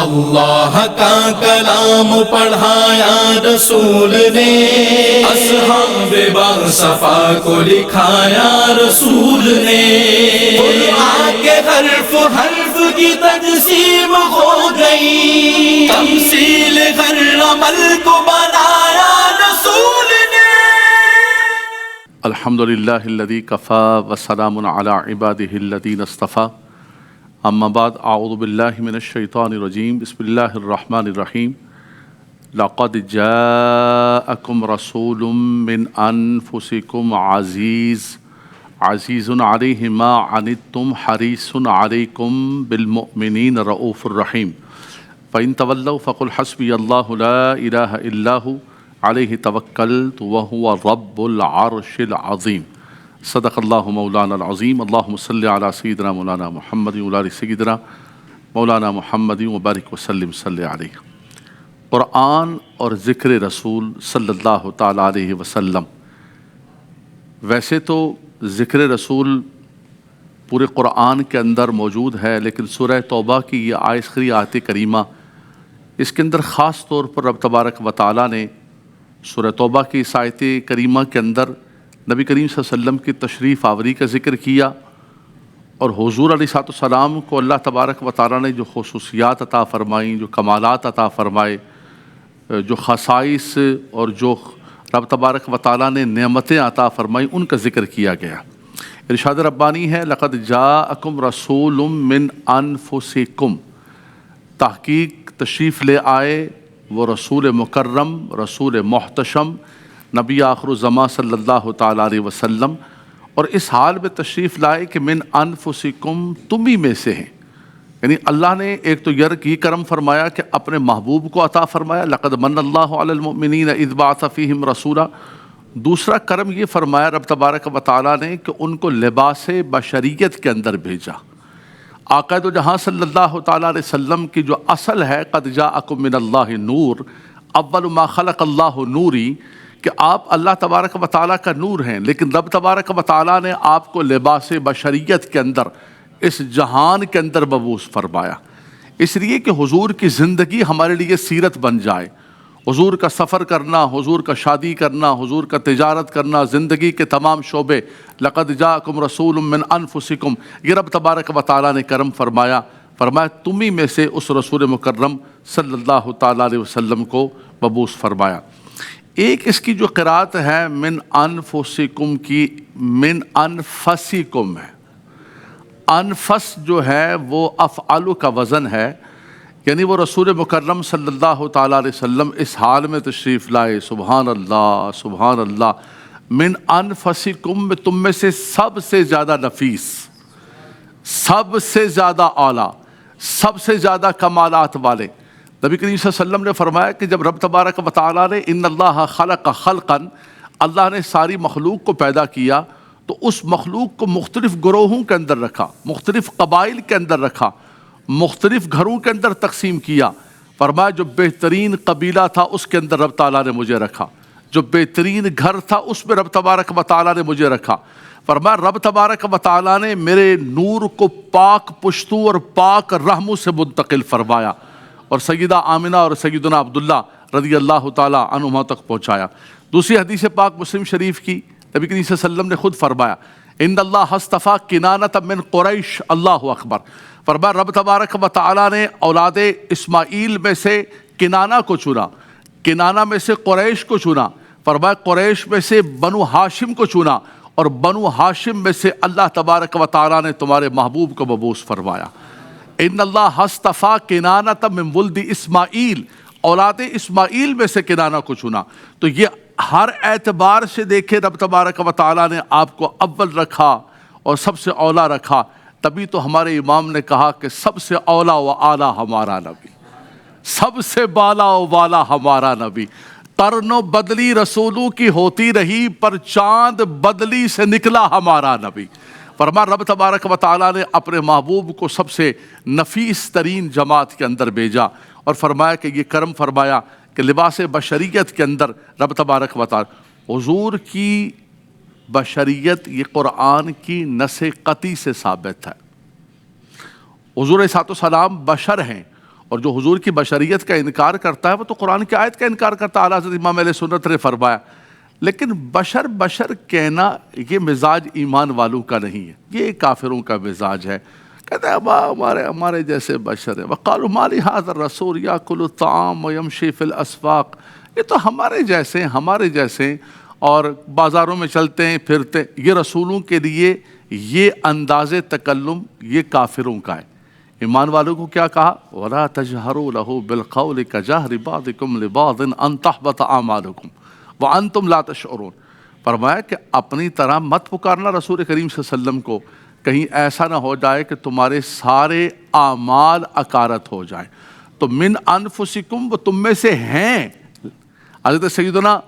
اللہ کا کلام پڑھایا رسول نے، اصحاب باصفا کو لکھایا رسول نے، قرآن کے حرف حرف کی تجسیم ہو گئی، تمثیل ہر عمل کو بنایا رسول نے۔ الحمدللہ الذی کفا وسلام علی عبادہ الذین اصطفیٰ، اما بعد اعوذ باللہ من الشیطان الرجیم، بسم اللہ الرحمن الرحیم۔ لقد جاءکم رسول من انفسکم عزیز علیہ ما عنتم حریص علیکم بالمؤمنین رؤوف الرحیم، فإن تولوا فقل حسبی اللہ لا الہ الا هو علیہ توکلت وہو رب العرش العظیم۔ صدق اللہ مولانا العظیم۔ اللہم صلی علی سیدنا مولانا محمد وعلی سیدنا مولانا محمد وبارک وسلم صلی علیہ۔ قرآن اور ذکر رسول صلی اللہ تعالیٰ علیہ وسلم، ویسے تو ذکر رسول پورے قرآن کے اندر موجود ہے، لیکن سورہ توبہ کی یہ آخری آیت کریمہ، اس کے اندر خاص طور پر رب تبارک و تعالیٰ نے سورہ توبہ کی اس آیت کریمہ کے اندر نبی کریم صلی اللہ علیہ وسلم کی تشریف آوری کا ذکر کیا، اور حضور علیہ السلام کو اللہ تبارک و تعالیٰ نے جو خصوصیات عطا فرمائیں، جو کمالات عطا فرمائے، جو خصائص اور جو رب تبارک و تعالیٰ نے نعمتیں عطا فرمائیں، ان کا ذکر کیا گیا۔ ارشاد ربانی ہے لقد جاءکم رسول من انفسکم، تحقیق تشریف لے آئے وہ رسول مکرم، رسول محتشم، نبی آخر الزمان صلی اللہ تعالیٰ علیہ وسلم، اور اس حال میں تشریف لائے کہ من انفسکم، تم ہی میں سے ہیں۔ یعنی اللہ نے ایک تو یہ کرم فرمایا کہ اپنے محبوب کو عطا فرمایا، لقد من اللہ علی المؤمنین اذ بعث فیہم رسولا۔ دوسرا کرم یہ فرمایا رب تبارک و تعالیٰ نے کہ ان کو لباس بشریت کے اندر بھیجا۔ آقا دو جہاں صلی اللہ تعالیٰ علیہ وسلم کی جو اصل ہے قد جاءکم من اللہ نور، اول ما خلق اللہ نوری، کہ آپ اللہ تبارک و تعالیٰ کا نور ہیں، لیکن رب تبارک و تعالیٰ نے آپ کو لباس بشریت کے اندر اس جہان کے اندر مبعوث فرمایا، اس لیے کہ حضور کی زندگی ہمارے لیے سیرت بن جائے۔ حضور کا سفر کرنا، حضور کا شادی کرنا، حضور کا تجارت کرنا، زندگی کے تمام شعبے، لقد جاءکم رسول من انفسکم، یہ رب تبارک و تعالیٰ نے کرم فرمایا تم ہی میں سے اس رسول مکرم صلی اللہ تعالیٰ علیہ وسلم کو مبعوث فرمایا۔ ایک اس کی جو قرات ہے من انفسکم کی، من انفسکم ہے، انفس جو ہے وہ افعل کا وزن ہے، یعنی وہ رسول مکرم صلی اللہ تعالیٰ علیہ وسلم اس حال میں تشریف لائے، سبحان اللہ سبحان اللہ، من انفسکم، میں تم میں سے سب سے زیادہ نفیس، سب سے زیادہ اعلیٰ، سب سے زیادہ کمالات والے نبی کریم صلی اللہ علیہ وسلم نے فرمایا کہ جب رب تبارک و تعالیٰ نے ان اللہ خلق خلقا، اللہ نے ساری مخلوق کو پیدا کیا تو اس مخلوق کو مختلف گروہوں کے اندر رکھا، مختلف قبائل کے اندر رکھا، مختلف گھروں کے اندر تقسیم کیا۔ فرمایا جو بہترین قبیلہ تھا اس کے اندر رب تعالیٰ نے مجھے رکھا، جو بہترین گھر تھا اس میں رب تبارک و تعالیٰ نے مجھے رکھا۔ فرمایا رب تبارک و تعالیٰ نے میرے نور کو پاک پشتوں اور پاک رحموں سے منتقل فرمایا، اور سیدہ آمنہ اور سیدنا عبداللہ رضی اللہ تعالیٰ عنہما تک پہنچایا۔ دوسری حدیث پاک مسلم شریف کی، نبی کریم صلی اللہ علیہ وسلم نے خود فرمایا ان اللہ اصطفیٰ کنانۃ من قریش، اللہ اکبر۔ فرمایا رب تبارک و تعالیٰ نے اولاد اسماعیل میں سے کنانہ کو چنا، کنانہ میں سے قریش کو چنا، فرمایا قریش میں سے بنو ہاشم کو چنا، اور بنو ہاشم میں سے اللہ تبارک و تعالیٰ نے تمہارے محبوب کو مبعوث فرمایا۔ ان اللہ اصطفیٰ کنانۃ من ولد اسماعیل، اولاد اسماعیل میں سے کنانہ کو چنا۔ تو یہ ہر اعتبار سے دیکھے رب تبارک و تعالیٰ نے آپ کو اول رکھا اور سب سے اولا رکھا، تبھی تو ہمارے امام نے کہا کہ سب سے اولا و اعلیٰ ہمارا نبی، سب سے بالا و والا ہمارا نبی، قرن و بدلی رسولوں کی ہوتی رہی، پر چاند بدلی سے نکلا ہمارا نبی۔ فرمایا رب تبارک و تعالیٰ نے اپنے محبوب کو سب سے نفیس ترین جماعت کے اندر بھیجا، اور فرمایا کہ یہ کرم فرمایا کہ لباس بشریت کے اندر رب تبارک و تعالیٰ، حضور کی بشریت یہ قرآن کی نص قطعی سے ثابت ہے۔ حضور علیہ السلام بشر ہیں، اور جو حضور کی بشریت کا انکار کرتا ہے وہ تو قرآن کی آیت کا انکار کرتا ہے۔ اعلیٰ حضرت امام اہل سنت نے فرمایا لیکن بشر کہنا یہ مزاج ایمان والوں کا نہیں ہے، یہ کافروں کا مزاج ہے۔ کہتے ہیں ہمارے جیسے بشر ہیں۔ وقالوا ما لهذا الرسول يأكل الطعام ويمشي في الاسواق، یہ تو ہمارے جیسے اور بازاروں میں چلتے ہیں پھرتے۔ یہ رسولوں کے لیے یہ انداز تکلم یہ کافروں کا ہے۔ ایمان والوں کو کیا کہا؟ وَلَا تَجْهَرُوا لَهُ بِالْقَوْلِ كَجَهْرِ بَعْضِكُمْ لِبَعْضٍ أَن تَحْبَطَ أَعْمَالُكُمْ وَأَنْتُمْ لَا تَشْعُرُونَ۔ فرمایا کہ اپنی طرح مت پکارنا رسول کریم صلی اللہ علیہ وسلم کو، کہیں ایسا نہ ہو جائے کہ تمہارے سارے اعمال اکارت ہو جائیں۔ تو من انفسکم، وہ تم میں سے ہیں۔ حضرت سیدنا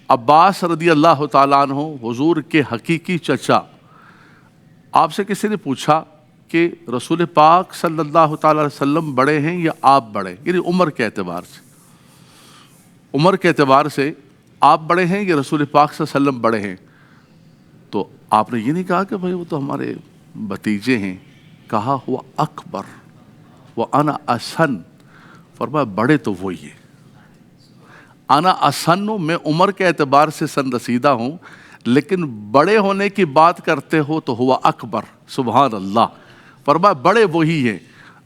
عباس رضی اللہ تعالیٰ عنہ حضور کے حقیقی چچا، آپ سے کسی نے پوچھا کہ رسول پاک صلی اللہ تعالیٰ علیہ وسلم بڑے ہیں یا آپ بڑے، یعنی عمر کے اعتبار سے آپ بڑے ہیں یا رسول پاک صلی اللہ علیہ وسلم بڑے ہیں؟ تو آپ نے یہ نہیں کہا کہ بھائی وہ تو ہمارے بھتیجے ہیں، کہا ہوا اکبر وانا اسن، فرمایا بڑے تو وہی ہیں۔ انا اسن، میں عمر کے اعتبار سے سن رسیدہ ہوں، لیکن بڑے ہونے کی بات کرتے ہو تو ہوا اکبر، سبحان اللہ، فرمایا بڑے وہی ہیں۔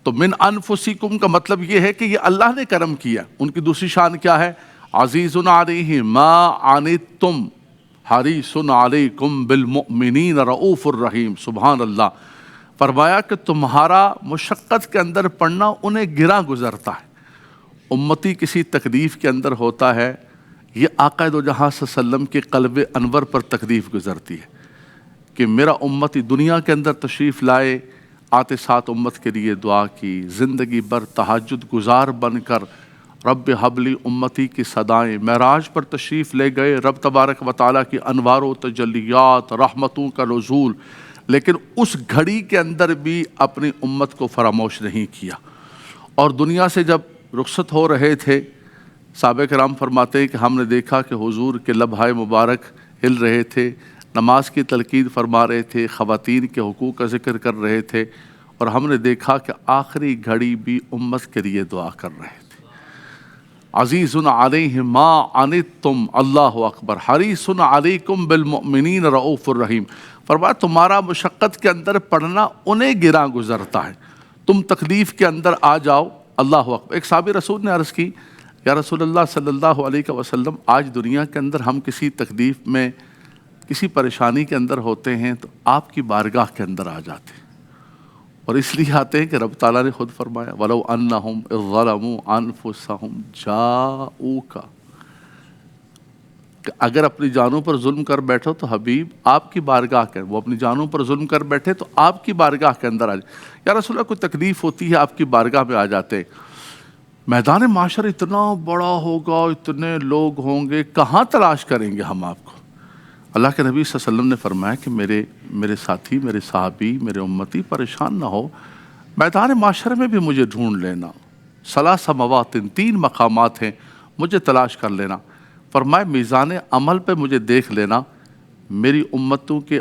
تو من انفسکم کا مطلب یہ ہے کہ یہ اللہ نے کرم کیا۔ ان کی دوسری شان کیا ہے؟ عزیز علیہ ما عنتم حریص علیکم بالمؤمنین رؤوف الرحیم، سبحان اللہ۔ فرمایا کہ تمہارا مشقت کے اندر پڑنا انہیں گراں گزرتا ہے۔ امتی کسی تکلیف کے اندر ہوتا ہے، یہ آقا دو جہاں صلی اللہ علیہ وسلم کے قلب انور پر تکلیف گزرتی ہے کہ میرا امتی دنیا کے اندر تشریف لائے، آتے ساتھ امت کے لیے دعا کی، زندگی بھر تہجد گزار بن کر رب حبلی امتی کی صدائیں، معراج پر تشریف لے گئے، رب تبارک و تعالیٰ کی انوار و تجلیات، رحمتوں کا نزول، لیکن اس گھڑی کے اندر بھی اپنی امت کو فراموش نہیں کیا۔ اور دنیا سے جب رخصت ہو رہے تھے، صحابہ کرام فرماتے ہیں کہ ہم نے دیکھا کہ حضور کے لبھائے مبارک ہل رہے تھے، نماز کی تلقین فرما رہے تھے، خواتین کے حقوق کا ذکر کر رہے تھے، اور ہم نے دیکھا کہ آخری گھڑی بھی امت کے لیے دعا کر رہے تھے۔ عزیز علیہ ما عنتم، اللہ اکبر، حریص علیکم بالمؤمنین رؤوف الرحیم۔ فرمایا تمہارا مشقت کے اندر پڑنا انہیں گراں گزرتا ہے، تم تکلیف کے اندر آ جاؤ، اللہ اکبر۔ ایک صحابی رسول نے عرض کی، یا رسول اللہ صلی اللہ علیہ وسلم، آج دنیا کے اندر ہم کسی تکلیف میں، کسی پریشانی کے اندر ہوتے ہیں تو آپ کی بارگاہ کے اندر آ جاتے ہیں، اور اس لیے آتے ہیں کہ رب تعالیٰ نے خود فرمایا وَلَوْ أَنَّهُمْ إِذْ ظَلَمُوا أَنفُسَهُمْ جَاءُوكَ، کہ اگر اپنی جانوں پر ظلم کر بیٹھو تو حبیب آپ کی بارگاہ کے، وہ اپنی جانوں پر ظلم کر بیٹھے تو آپ کی بارگاہ کے اندر آ جائے۔ یا رسول اللہ کوئی تکلیف ہوتی ہے آپ کی بارگاہ میں آ جاتے ہیں۔ میدان معاشر اتنا بڑا ہوگا، اتنے لوگ ہوں گے، کہاں تلاش کریں گے ہم آپ کو؟ اللہ کے نبی صلی اللہ علیہ وسلم نے فرمایا کہ میرے ساتھی، میرے صحابی، میرے امتی پریشان نہ ہو، میدان معاشر میں بھی مجھے ڈھونڈ لینا، ثلاث مواطن، 3 مقامات ہیں، مجھے تلاش کر لینا۔ فرمایا میزان عمل پہ مجھے دیکھ لینا، میری امت کے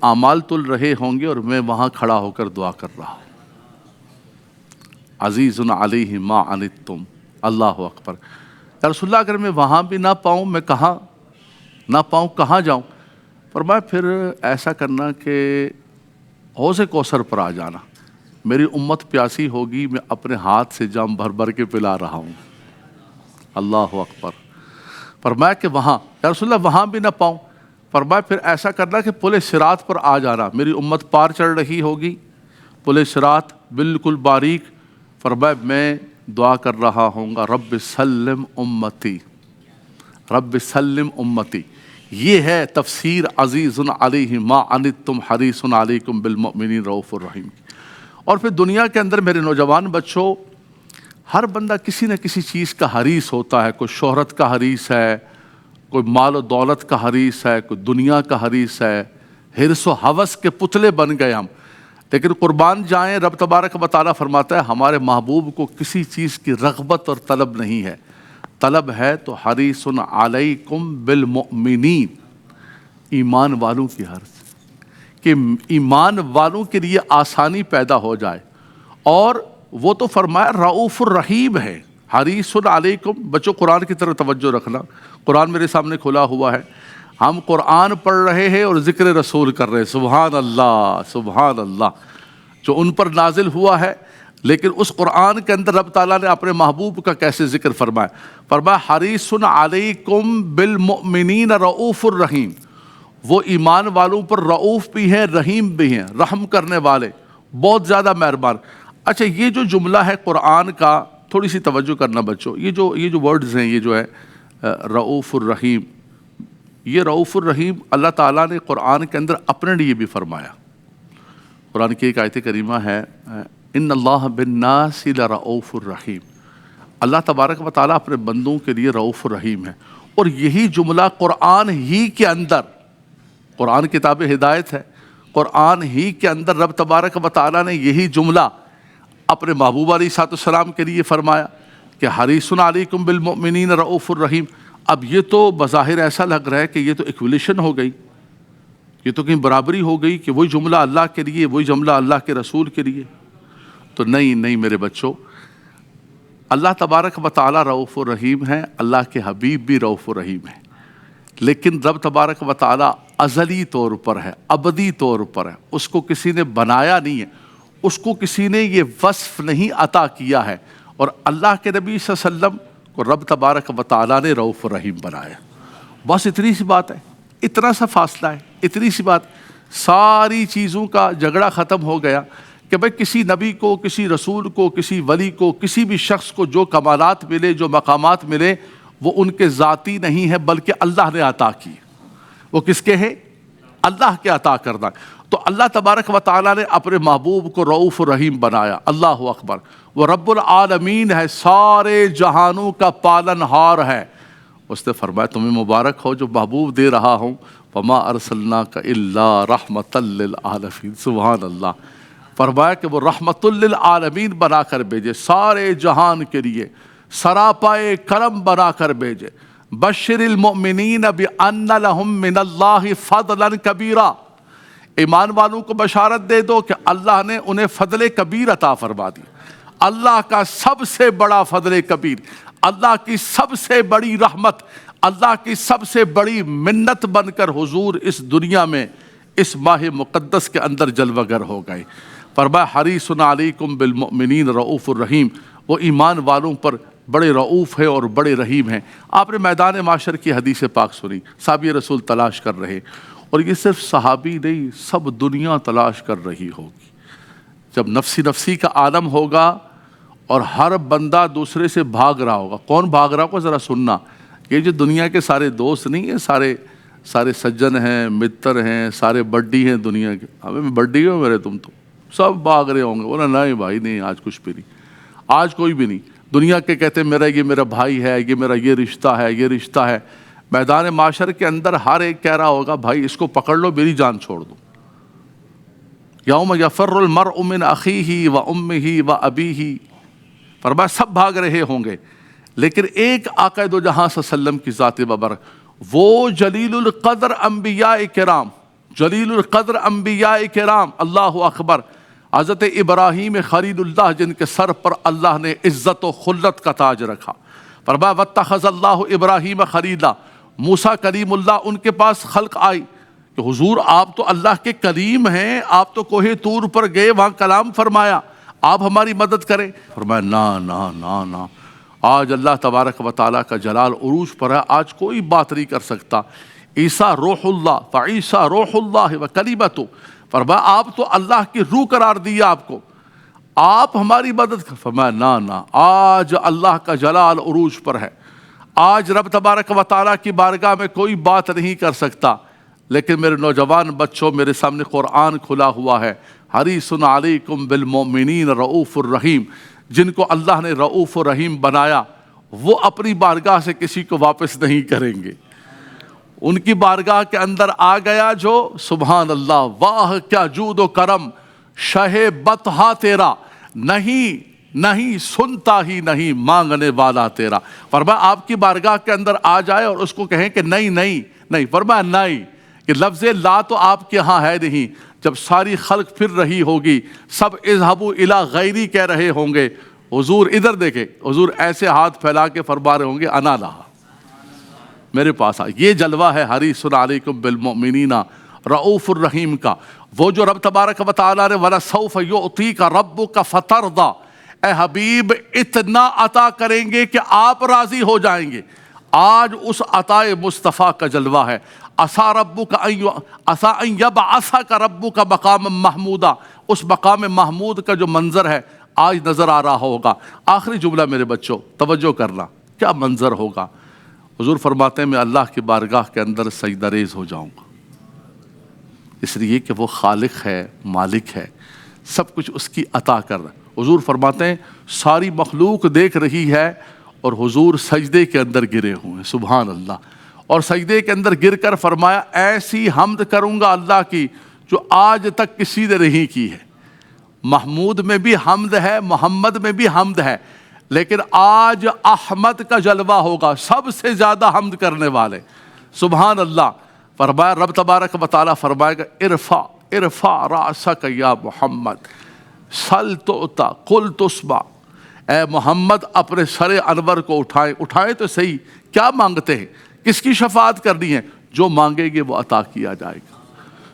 اعمال تل رہے ہوں گے اور میں وہاں کھڑا ہو کر دعا کر رہا ہوں۔ عزیز علیہ ما عنتم، اللہ اکبر۔ یا رسول اللہ اگر میں وہاں بھی نہ پاؤں، میں کہاں جاؤں؟ فرمایا پھر ایسا کرنا کہ حوض کوثر پر آ جانا، میری امت پیاسی ہوگی، میں اپنے ہاتھ سے جام بھر بھر کے پلا رہا ہوں، اللہ اکبر۔ فرمایا کہ وہاں، یا رسول اللہ وہاں بھی نہ پاؤں، فرمایا پھر ایسا کرنا کہ پل صراط پر آ جانا، میری امت پار چڑھ رہی ہوگی، پل صراط بالکل باریک، فرمایا میں دعا کر رہا ہوں گا رب سلم امتی، رب سلم امتی۔ یہ ہے تفسیر عزیز علیہ ما عنتم حریص علیکم بالمؤمنین رؤوف الرحیم۔ اور پھر دنیا کے اندر میرے نوجوان بچوں، ہر بندہ کسی نہ کسی چیز کا حریص ہوتا ہے، کوئی شہرت کا حریص ہے، کوئی مال و دولت کا حریص ہے، کوئی دنیا کا حریص ہے، حرص و ہوس کے پتلے بن گئے ہم۔ لیکن قربان جائیں، رب تبارک و تعالیٰ فرماتا ہے ہمارے محبوب کو کسی چیز کی رغبت اور طلب نہیں ہے، طلب ہے تو حریص علیکم بالمؤمنین، ایمان والوں کی حرص، کہ ایمان والوں کے لیے آسانی پیدا ہو جائے اور وہ تو فرمایا رؤوف الرحیم ہے، حریص علیکم۔ بچوں قرآن کی طرف توجہ رکھنا، قرآن میرے سامنے کھلا ہوا ہے، ہم قرآن پڑھ رہے ہیں اور ذکر رسول کر رہے ہیں، سبحان اللہ سبحان اللہ، جو ان پر نازل ہوا ہے۔ لیکن اس قرآن کے اندر رب تعالیٰ نے اپنے محبوب کا کیسے ذکر فرمایا؟ فرمایا حریص علیکم بالمؤمنین رؤوف الرحیم، وہ ایمان والوں پر رؤوف بھی ہیں، رحیم بھی ہیں، رحم کرنے والے، بہت زیادہ مہربان۔ اچھا یہ جو جملہ ہے قرآن کا، تھوڑی سی توجہ کرنا بچوں، یہ جو ورڈز ہیں، یہ جو ہے رؤوف الرحیم، یہ رؤوف الرحیم اللہ تعالیٰ نے قرآن کے اندر اپنے لیے بھی فرمایا۔ قرآن کی ایک آیت کریمہ ہے ان اللہ بالناس لرؤوف الرحیم، اللہ تبارک و تعالیٰ اپنے بندوں کے لیے رؤوف الرحیم ہے۔ اور یہی جملہ قرآن ہی کے اندر، قرآن کتاب ہدایت ہے، قرآن ہی کے اندر رب تبارک و تعالیٰ نے یہی جملہ اپنے محبوب علیہ السلام کے لیے فرمایا کہ حریص علیکم بالمؤمنین رؤوف الرحیم۔ اب یہ تو بظاہر ایسا لگ رہا ہے کہ یہ تو ایکولیشن ہو گئی، یہ تو کہیں برابری ہو گئی کہ وہی جملہ اللہ کے لیے، وہی جملہ اللہ کے رسول کے لیے۔ تو نہیں میرے بچوں، اللہ تبارک و تعالیٰ رؤوف الرحیم ہے، اللہ کے حبیب بھی رؤوف الرحیم ہے، لیکن رب تبارک و تعالیٰ ازلی طور پر ہے، ابدی طور پر ہے، اس کو کسی نے بنایا نہیں ہے، اس کو کسی نے یہ وصف نہیں عطا کیا ہے، اور اللہ کے نبی صلی اللہ علیہ وسلم کو رب تبارک و تعالیٰ نے رؤوف الرحیم بنایا۔ بس اتنی سی بات ہے، اتنا سا فاصلہ ہے، اتنی سی بات، ساری چیزوں کا جھگڑا ختم ہو گیا کہ بھئی کسی نبی کو، کسی رسول کو، کسی ولی کو، کسی بھی شخص کو جو کمالات ملے، جو مقامات ملے، وہ ان کے ذاتی نہیں ہے بلکہ اللہ نے عطا کی۔ وہ کس کے ہیں؟ اللہ کے عطا کردہ۔ تو اللہ تبارک و تعالیٰ نے اپنے محبوب کو رؤوف الرحیم بنایا، اللہ اکبر۔ وہ رب العالمین ہے، سارے جہانوں کا پالن ہار ہے۔ اس نے فرمایا تمہیں مبارک ہو جو محبوب دے رہا ہوں، وما ارسلناک الا رحمۃ للعالمین، سبحان اللہ۔ فرمایا کہ وہ رحمت للعالمین بنا کر بھیجے، سارے جہان کے لیے سراپائے کرم بنا کر بھیجے۔ بشر المؤمنین بان لہم من اللہ فضلا کبیرا، ایمان والوں کو بشارت دے دو کہ اللہ نے انہیں فضل کبیر عطا فرما دی۔ اللہ کا سب سے بڑا فضل کبیر، اللہ کی سب سے بڑی رحمت، اللہ کی سب سے بڑی منت بن کر حضور اس دنیا میں اس ماہ مقدس کے اندر جلوہ گر ہو گئے۔ فرمایا حریص علیکم بالمؤمنین رؤوف الرحیم، وہ ایمان والوں پر بڑے رؤوف ہیں اور بڑے رحیم ہیں۔ آپ نے میدان معاشر کی حدیث پاک سنی، صحابی رسول تلاش کر رہے، اور یہ صرف صحابی نہیں، سب دنیا تلاش کر رہی ہوگی۔ جب نفسی نفسی کا عالم ہوگا اور ہر بندہ دوسرے سے بھاگ رہا ہوگا، کون بھاگ رہا ہوگا ذرا سننا، یہ جو دنیا کے سارے دوست نہیں ہیں، سارے سجن ہیں، متر ہیں، سارے بڈی ہیں دنیا کے، ہمیں بڈی ہو میرے، تم تو سب بھاگ رہے ہوں گے، بولا نہیں بھائی نہیں، آج کچھ بھی نہیں، آج کوئی بھی نہیں۔ دنیا کے کہتے ہیں یہ میرا بھائی ہے، یہ میرا یہ رشتہ ہے، یہ رشتہ ہے۔ میدان معاشر کے اندر ہر ایک کہہ رہا ہوگا بھائی اس کو پکڑ لو، میری جان چھوڑ دو۔ یوم یفر المرء من اخیہ و امہ و ابیہ، فرمایا سب بھاگ رہے ہوں گے، لیکن ایک آقا دو جہاں صلی اللہ علیہ وسلم کی ذات بابرکت، وہ جلیل القدر انبیاء کرام، جلیل القدر انبیاء کرام، اللہ اکبر، حضرت ابراہیم خلیل اللہ جن کے سر پر اللہ نے عزت و خلت کا تاج رکھا۔ فرمایا واتخذ اللہ ابراہیم خلیلا، موسیٰ کلیم اللہ ان کے پاس خلق آئی کہ حضور آپ تو اللہ کے کلیم ہیں، آپ تو کوہ طور پر گئے، وہاں کلام فرمایا، آپ ہماری مدد کریں۔ فرمایا نا نا نا نا، آج اللہ تبارک و تعالیٰ کا جلال عروج پر ہے، آج کوئی بات نہیں کر سکتا۔ عیسیٰ روح اللہ، فعیسیٰ روح اللہ و کلمتہ، فرمایا آپ تو اللہ کی روح قرار دیا آپ کو، آپ ہماری مدد کر۔ فرمایا نا نا، آج اللہ کا جلال عروج پر ہے، آج رب تبارک و تعالیٰ کی بارگاہ میں کوئی بات نہیں کر سکتا۔ لیکن میرے نوجوان بچوں، میرے سامنے قرآن کھلا ہوا ہے، حریص علیکم بالمؤمنین رؤوف الرحیم، جن کو اللہ نے رؤوف الرحیم بنایا وہ اپنی بارگاہ سے کسی کو واپس نہیں کریں گے۔ ان کی بارگاہ کے اندر آ گیا جو، سبحان اللہ، واہ کیا جود و کرم، شہ بطحا تیرا، نہیں سنتا ہی نہیں مانگنے والا تیرا۔ فرمایا آپ کی بارگاہ کے اندر آ جائے اور اس کو کہیں کہ نہیں، فرمایا نہیں، کہ لفظ لا تو آپ کے ہاں ہے نہیں، جب ساری خلق پھر رہی ہوگی، سب اذهبوا الی غیری کہہ رہے ہوں گے، حضور ادھر دیکھیں، حضور ایسے ہاتھ پھیلا کے فرما رہے ہوں گے انا لہا، میرے پاس آ۔ یہ جلوہ ہے حریص علیکم بالمؤمنین رؤوف الرحیم کا، وہ جو رب تبارک و تعالیٰ نے وَلَسَوْفَ يُعْطِيكَ رَبُّكَ فَتَرْضَىٰ، اے حبیب اتنا عطا کریں گے کہ آپ راضی ہو جائیں گے۔ آج اس عطائے مصطفیٰ کا جلوہ ہے۔ عَسَىٰ أَن يَبْعَثَكَ رَبُّكَ مقاما محمودا، اس مقام محمود کا جو منظر ہے آج نظر آ رہا ہوگا۔ آخری جملہ میرے بچوں توجہ کرنا، کیا منظر ہوگا؟ حضور فرماتے ہیں میں اللہ کی بارگاہ کے اندر سجدہ ریز ہو جاؤں گا، اس لیے کہ وہ خالق ہے، مالک ہے، سب کچھ اس کی عطا کر رہا ہے۔ حضور فرماتے ہیں ساری مخلوق دیکھ رہی ہے اور حضور سجدے کے اندر گرے ہوئے ہیں، سبحان اللہ، اور سجدے کے اندر گر کر فرمایا ایسی حمد کروں گا اللہ کی جو آج تک کسی نے نہیں کی ہے۔ محمود میں بھی حمد ہے، محمد میں بھی حمد ہے، لیکن آج احمد کا جلوہ ہوگا، سب سے زیادہ حمد کرنے والے، سبحان اللہ۔ فرمایا رب تبارک و تعالیٰ فرمائے گا ارفع رأسک یا محمد سل تؤتا قل تسمع، اے محمد اپنے سر انور کو اٹھائیں تو صحیح، کیا مانگتے ہیں، کس کی شفاعت کرنی ہے؟ جو مانگیں گے وہ عطا کیا جائے گا،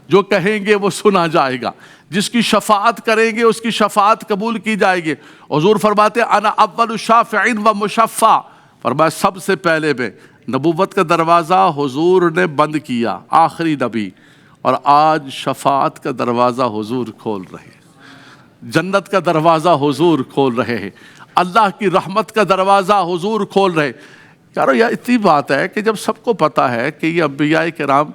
جو کہیں گے وہ سنا جائے گا، جس کی شفاعت کریں گے اس کی شفاعت قبول کی جائے گی۔ حضور فرماتے ہیں انا اول الشافع و مشفع، فرمایا سب سے پہلے میں نبوت کا دروازہ حضور نے بند کیا، آخری نبی، اور آج شفاعت کا دروازہ حضور کھول رہے ہیں، جنت کا دروازہ حضور کھول رہے ہیں، اللہ کی رحمت کا دروازہ حضور کھول رہے۔ یارو یہ اتنی بات ہے کہ جب سب کو پتہ ہے کہ یہ انبیاء کرام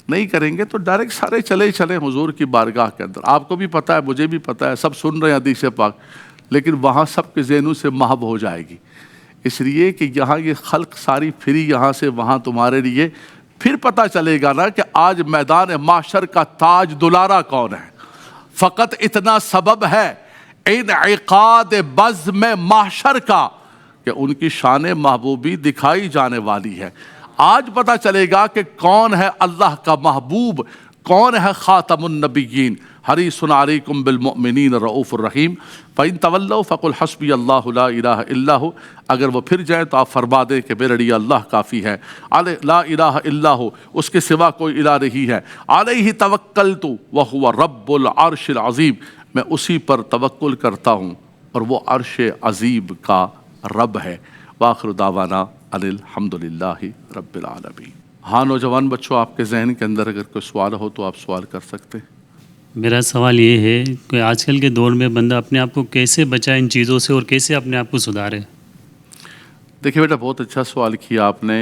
نہیں کریں گے تو ڈائریکٹ سارے چلے حضور کی بارگاہ کے اندر۔ آپ کو بھی پتہ ہے، مجھے بھی پتہ ہے، سب سن رہے ہیں حدیث پاک، لیکن وہاں سب کے ذہنوں سے محو ہو جائے گی، اس لیے کہ یہاں یہ خلق ساری پھری یہاں سے وہاں تمہارے لیے، پھر پتہ چلے گا نا کہ آج میدان معاشر کا تاج دلارا کون ہے۔ فقط اتنا سبب ہے انعقاد بزم محشر کا کہ ان کی شان محبوبی دکھائی جانے والی ہے۔ آج پتہ چلے گا کہ کون ہے اللہ کا محبوب، کون ہے خاتم النبیین، حریص علیکم بالمؤمنین رؤوف الرحیم۔ فَإِن تَوَلَّوْا فَقُلْ حَسْبِيَ اللَّهُ لَا إِلَٰهَ إِلَّا هُوَ، اگر وہ پھر جائیں تو آپ فرما دیں کہ میرے لیے اللہ کافی ہے، لا الہ الا ہو، اس کے سوا کوئی الہ نہیں ہے، علیہ توکلت وہو رب العرش العظیم، میں اسی پر توکل کرتا ہوں اور وہ عرش عظیم کا رب ہے۔ وآخر دعوانا ان الحمدللہ رب العالمین۔ ہاں نوجوان بچوں، آپ کے ذہن کے اندر اگر کوئی سوال ہو تو آپ سوال کر سکتے ہیں۔ میرا سوال یہ ہے کہ آج کل کے دور میں بندہ اپنے آپ کو کیسے بچائے ان چیزوں سے اور کیسے اپنے آپ کو سدھارے؟ دیکھیے بیٹا، بہت اچھا سوال کیا آپ نے۔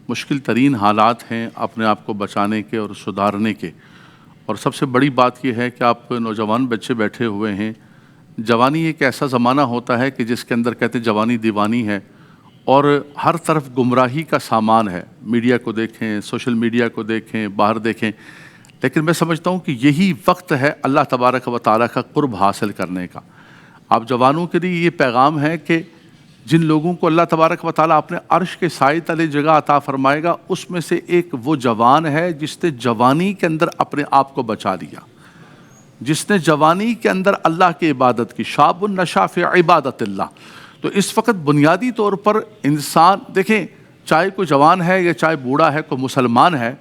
مشکل ترین حالات ہیں اپنے آپ کو بچانے کے اور سدھارنے کے، اور سب سے بڑی بات یہ ہے کہ آپ نوجوان بچے بیٹھے ہوئے ہیں۔ جوانی ایک ایسا زمانہ ہوتا ہے کہ جس کے اندر کہتے ہیں جوانی دیوانی ہے، اور ہر طرف گمراہی کا سامان ہے۔ میڈیا کو دیکھیں، سوشل میڈیا کو دیکھیں، باہر دیکھیں، لیکن میں سمجھتا ہوں کہ یہی وقت ہے اللہ تبارک و تعالیٰ کا قرب حاصل کرنے کا۔ آپ جوانوں کے لیے یہ پیغام ہے کہ جن لوگوں کو اللہ تبارک و تعالیٰ اپنے عرش کے سائے تلے جگہ عطا فرمائے گا، اس میں سے ایک وہ جوان ہے جس نے جوانی کے اندر اپنے آپ کو بچا لیا، جس نے جوانی کے اندر اللہ کی عبادت کی، شاب نشا فی عبادت اللہ۔ تو اس وقت بنیادی طور پر انسان دیکھیں، چاہے کوئی جوان ہے یا چاہے بوڑھا ہے، کوئی مسلمان ہے،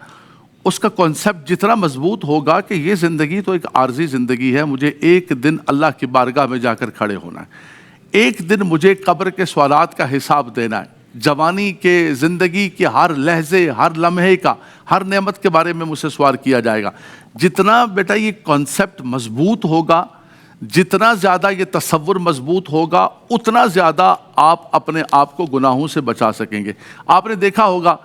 اس کا کانسیپٹ جتنا مضبوط ہوگا کہ یہ زندگی تو ایک عارضی زندگی ہے، مجھے ایک دن اللہ کی بارگاہ میں جا کر کھڑے ہونا ہے، ایک دن مجھے قبر کے سوالات کا حساب دینا ہے، جوانی کے زندگی کے ہر لحظے، ہر لمحے کا، ہر نعمت کے بارے میں مجھ سے سوال کیا جائے گا۔ جتنا بیٹا یہ کانسیپٹ مضبوط ہوگا، جتنا زیادہ یہ تصور مضبوط ہوگا، اتنا زیادہ آپ اپنے آپ کو گناہوں سے بچا سکیں گے۔ آپ نے دیکھا ہوگا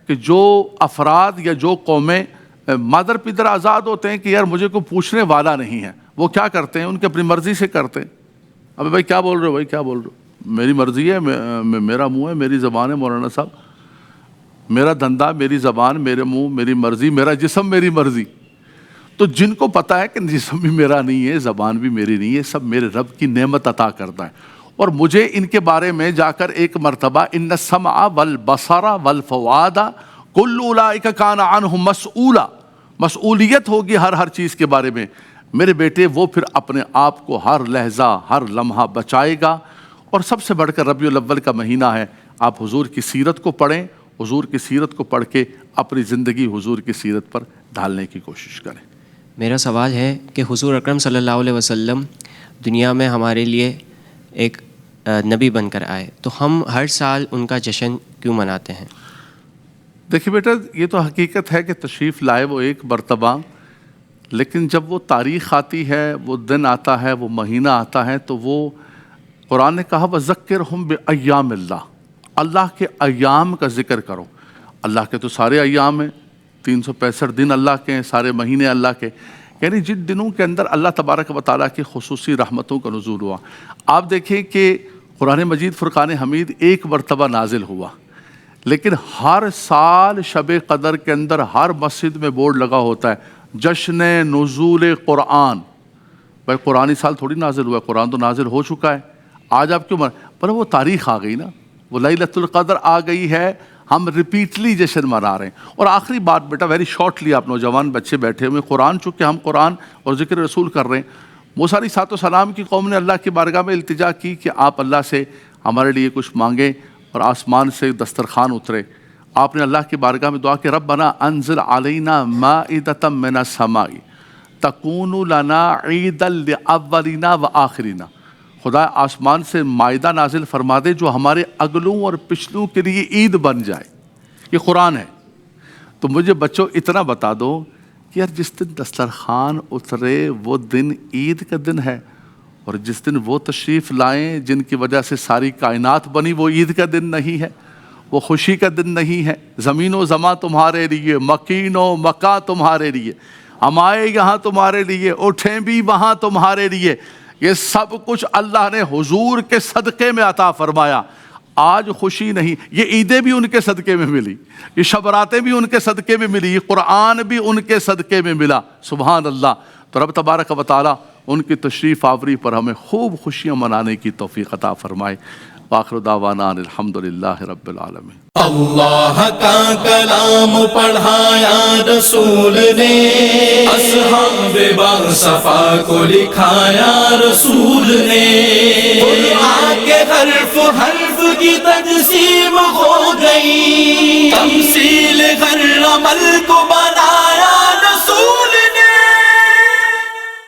کہ جو افراد یا جو قومیں مادر پدر آزاد ہوتے ہیں کہ یار مجھے کوئی پوچھنے والا نہیں ہے، وہ کیا کرتے ہیں؟ ان کی اپنی مرضی سے کرتے ہیں۔ ابھی بھائی کیا بول رہے ہو، بھائی کیا بول رہے ہو، میری مرضی ہے، میرا منہ ہے، میری زبان ہے مولانا صاحب، میرا دھندا، میری زبان، میرے منہ، میری مرضی، میرا جسم، میری مرضی۔ تو جن کو پتہ ہے کہ جسم بھی میرا نہیں ہے، زبان بھی میری نہیں ہے، سب میرے رب کی نعمت عطا کرتا ہے، اور مجھے ان کے بارے میں جا کر ایک مرتبہ ان السمع والبصر والفؤاد کل اولئک کان عنہ مسئولا، مسئولیت ہوگی ہر چیز کے بارے میں، میرے بیٹے وہ پھر اپنے آپ کو ہر لحظہ ہر لمحہ بچائے گا۔ اور سب سے بڑھ کر ربیع الاول کا مہینہ ہے، آپ حضور کی سیرت کو پڑھیں، حضور کی سیرت کو پڑھ کے اپنی زندگی حضور کی سیرت پر ڈھالنے کی کوشش کریں۔ میرا سوال ہے کہ حضور اکرم صلی اللہ علیہ وسلم دنیا میں ہمارے لیے ایک نبی بن کر آئے، تو ہم ہر سال ان کا جشن کیوں مناتے ہیں؟ دیکھیے بیٹا، یہ تو حقیقت ہے کہ تشریف لائے وہ ایک مرتبہ، لیکن جب وہ تاریخ آتی ہے، وہ دن آتا ہے، وہ مہینہ آتا ہے، تو وہ قرآن نے کہا وَذَكِّرْهُمْ بِأَيَّامِ اللَّهِ، اللہ کے ایام کا ذکر کرو۔ اللہ کے تو سارے ایام ہیں، 365 دن اللہ کے ہیں، سارے مہینے اللہ کے، یعنی جن دنوں کے اندر اللہ تبارک و تعالیٰ کی خصوصی رحمتوں کا نزول ہوا۔ آپ دیکھیں کہ قرآن مجید فرقان حمید ایک مرتبہ نازل ہوا، لیکن ہر سال شب قدر کے اندر ہر مسجد میں بورڈ لگا ہوتا ہے جشن نزول قرآن۔ بھائی قرآن سال تھوڑی نازل ہوا ہے، قرآن تو نازل ہو چکا ہے، آج آپ کیوں پر وہ تاریخ آ گئی نا، وہ لیلۃ القدر آ گئی ہے، ہم ریپیٹلی جشن منا رہے ہیں۔ اور آخری بات بیٹا ویری شارٹلی، آپ نوجوان بچے بیٹھے ہوئے، قرآن چونکہ ہم قرآن اور ذکر رسول کر رہے ہیں، موسیٰ علیہ السلام کی قوم نے اللہ کی بارگاہ میں التجا کی کہ آپ اللہ سے ہمارے لیے کچھ مانگیں، اور آسمان سے دسترخوان اترے۔ آپ نے اللہ کی بارگاہ میں دعا کہ ربنا انزل علینا مائدۃ من السماء تکون لنا عیدا لاولنا وآخرنا، خدا آسمان سے مائدہ نازل فرما دے جو ہمارے اگلوں اور پچھلوں کے لیے عید بن جائے۔ یہ قرآن ہے۔ تو مجھے بچوں اتنا بتا دو کہ یار جس دن دسترخوان اترے وہ دن عید کا دن ہے، اور جس دن وہ تشریف لائیں جن کی وجہ سے ساری کائنات بنی وہ عید کا دن نہیں ہے، وہ خوشی کا دن نہیں ہے۔ زمین و زماں تمہارے لیے، مکین و مکاں تمہارے لیے، ہم آئے یہاں تمہارے لیے، اٹھیں بھی وہاں تمہارے لیے، یہ سب کچھ اللہ نے حضور کے صدقے میں عطا فرمایا۔ آج خوشی نہیں، یہ عیدیں بھی ان کے صدقے میں ملی، یہ شبراتیں بھی ان کے صدقے میں ملی، یہ قرآن بھی ان کے صدقے میں ملا۔ سبحان اللہ۔ تو رب تبارک و تعالیٰ ان کی تشریف آوری پر ہمیں خوب خوشیاں منانے کی توفیق عطا فرمائے۔ وآخر دعوانا الحمدللہ رب العالمین۔ اللہ کا کلام پڑھایا رسول نے، اصحاب باصفا کو لکھایا رسول نے، قرآن کے حرف کی تجسیم ہو گئی، تمثیل ہر عمل کو